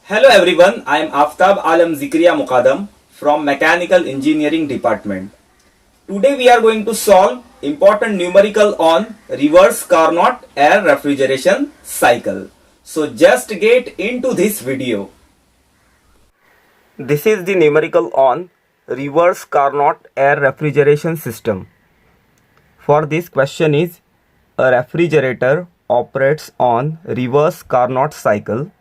Hello everyone, I am Aftab Alam Zikriya Muqaddam from Mechanical Engineering Department. Today we are going to solve important numerical on reverse Carnot air refrigeration cycle. So just get into this video. This is the numerical on reverse Carnot air refrigeration system. For this question is a refrigerator operates on reverse Carnot cycle.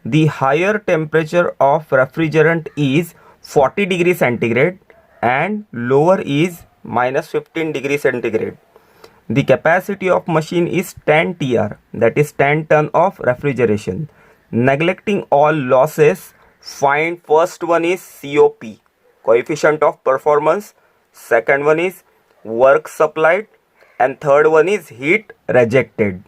The higher temperature of refrigerant is 40 degrees centigrade and lower is minus 15 degrees centigrade. The capacity of machine is 10 TR, that is 10 ton of refrigeration. Neglecting all losses, find first one is COP, coefficient of performance, second one is work supplied, and third one is heat rejected.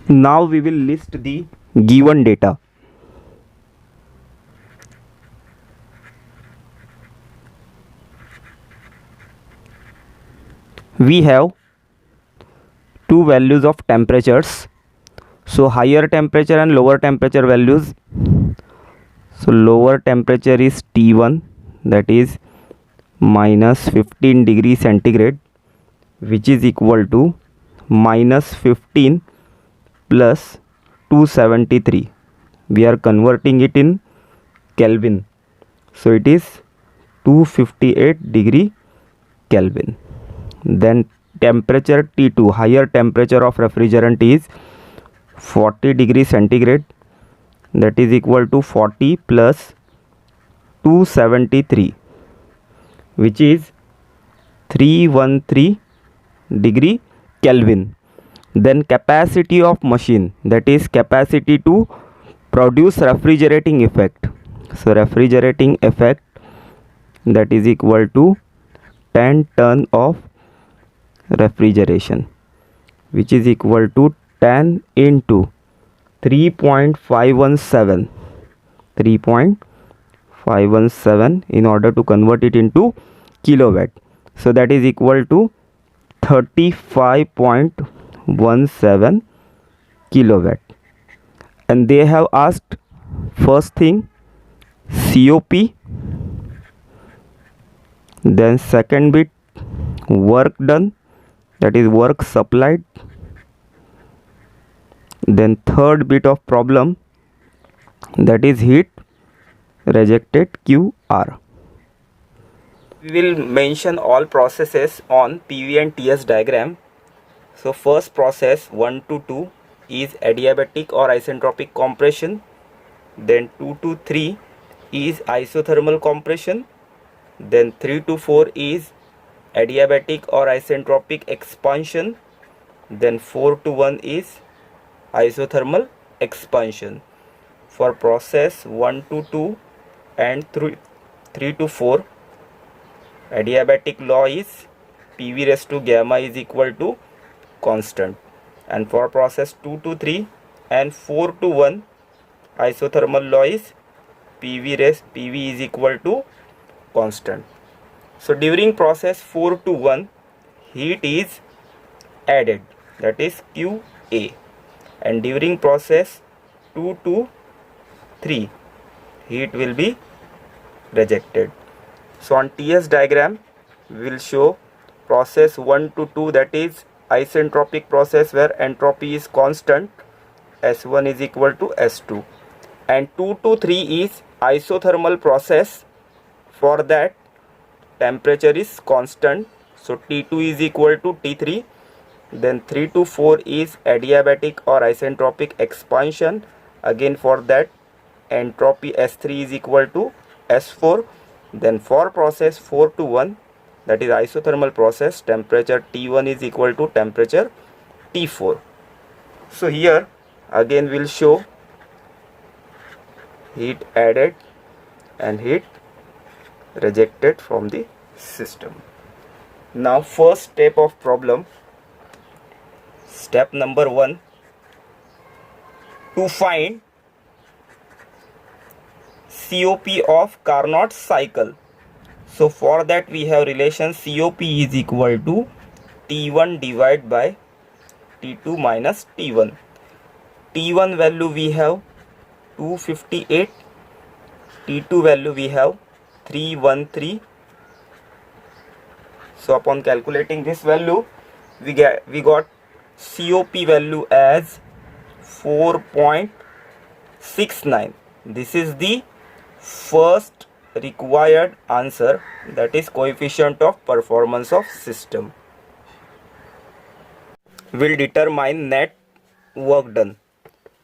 Now we will list the given data. We have two values of temperatures, so higher temperature and lower temperature values. So lower temperature is T1, that is minus 15 degrees centigrade, which is equal to minus 15 plus 273. We are converting it in Kelvin, so it is 258 degree Kelvin. Then temperature T2, higher temperature of refrigerant is 40 degrees centigrade, that is equal to 40 plus 273, which is 313 degree Kelvin. Then capacity of machine, that is capacity to produce refrigerating effect. So refrigerating effect, that is equal to 10 ton of refrigeration, which is equal to 10 into 3.517 in order to convert it into kilowatt. So that is equal to 35.17 kilowatt. And they have asked first thing COP, then second bit work done, that is work supplied, then third bit of problem, that is heat rejected QR. We will mention all processes on PV and TS diagram. So first process 1 to 2 is adiabatic or isentropic compression, then 2 to 3 is isothermal compression, then 3 to 4 is adiabatic or isentropic expansion, then 4 to 1 is isothermal expansion. For process 1 to 2 and 3 to 4, adiabatic law is PV raised to gamma is equal to constant, and for process 2 to 3 and 4 to 1, isothermal law is PV is equal to constant. So during process 4 to 1, heat is added, that is QA, and during process 2 to 3, heat will be rejected. So on TS diagram we will show process 1 to 2, that is isentropic process where entropy is constant, S1 is equal to S2, and 2 to 3 is isothermal process, for that temperature is constant, so T2 is equal to T3. Then 3 to 4 is adiabatic or isentropic expansion, again for that entropy S3 is equal to S4. Then for process 4 to 1, that is isothermal process, temperature T1 is equal to temperature T4. So here again we'll show heat added and heat rejected from the system. Now first step of problem, step number 1, to find COP of Carnot cycle. So for that we have relation COP is equal to T1 divided by T2 minus T1. T1 value we have 258. T2 value we have 313. So upon calculating this value, we got COP value as 4.69. This is the first required answer, that is coefficient of performance of system. Will determine net work done.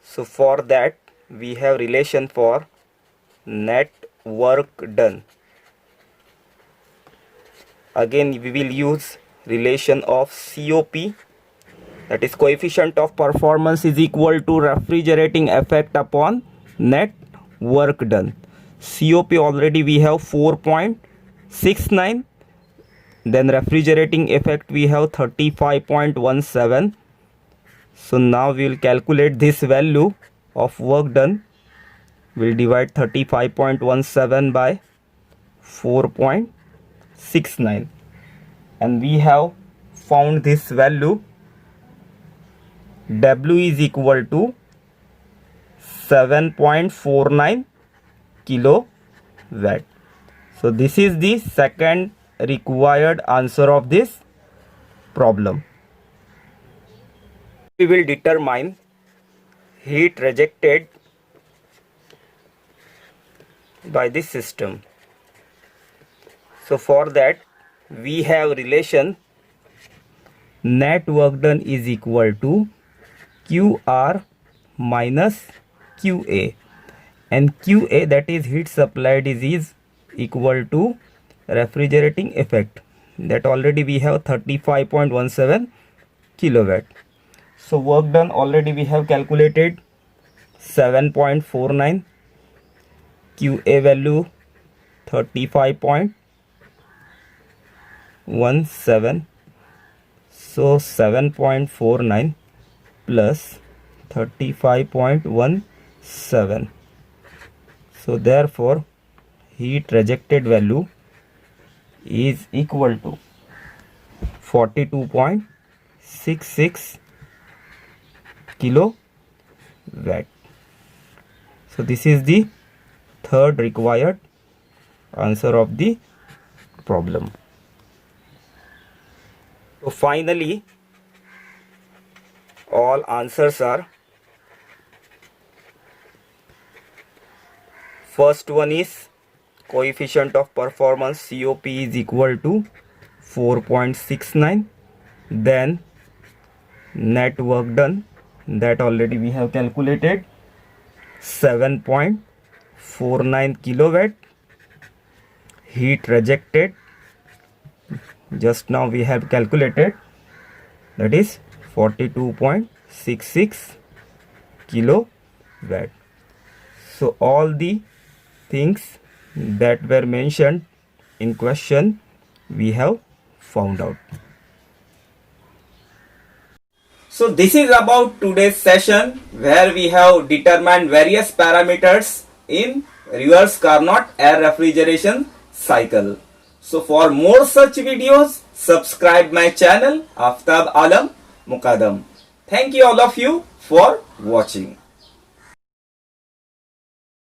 So for that we have relation for net work done. Again we will use relation of COP, that is coefficient of performance is equal to refrigerating effect upon net work done. COP already we have 4.69, then refrigerating effect we have 35.17. so now we will calculate this value of work done. We'll divide 35.17 by 4.69 and we have found this value. W is equal to 7.49 kilowatt. So this is the second required answer of this problem. We will determine heat rejected by this system. So for that we have relation net work done is equal to QR minus QA, and QA, that is heat supplied, is equal to refrigerating effect, that already we have 35.17 kilowatt. So work done already we have calculated 7.49, QA value 35.17, so 7.49 plus 35.17, so therefore heat rejected value is equal to 42.66 kilowatt. So this is the third required answer of the problem. So finally all answers are, first one is coefficient of performance COP is equal to 4.69, then net work done, that already we have calculated 7.49 kilowatt, heat rejected just now we have calculated, that is 42.66 kilowatt. So all the things that were mentioned in question we have found out. So this is about today's session, where we have determined various parameters in reverse Carnot air refrigeration cycle. So for more such videos, subscribe my channel Aftab Alam Muqaddam. Thank you all of you for watching.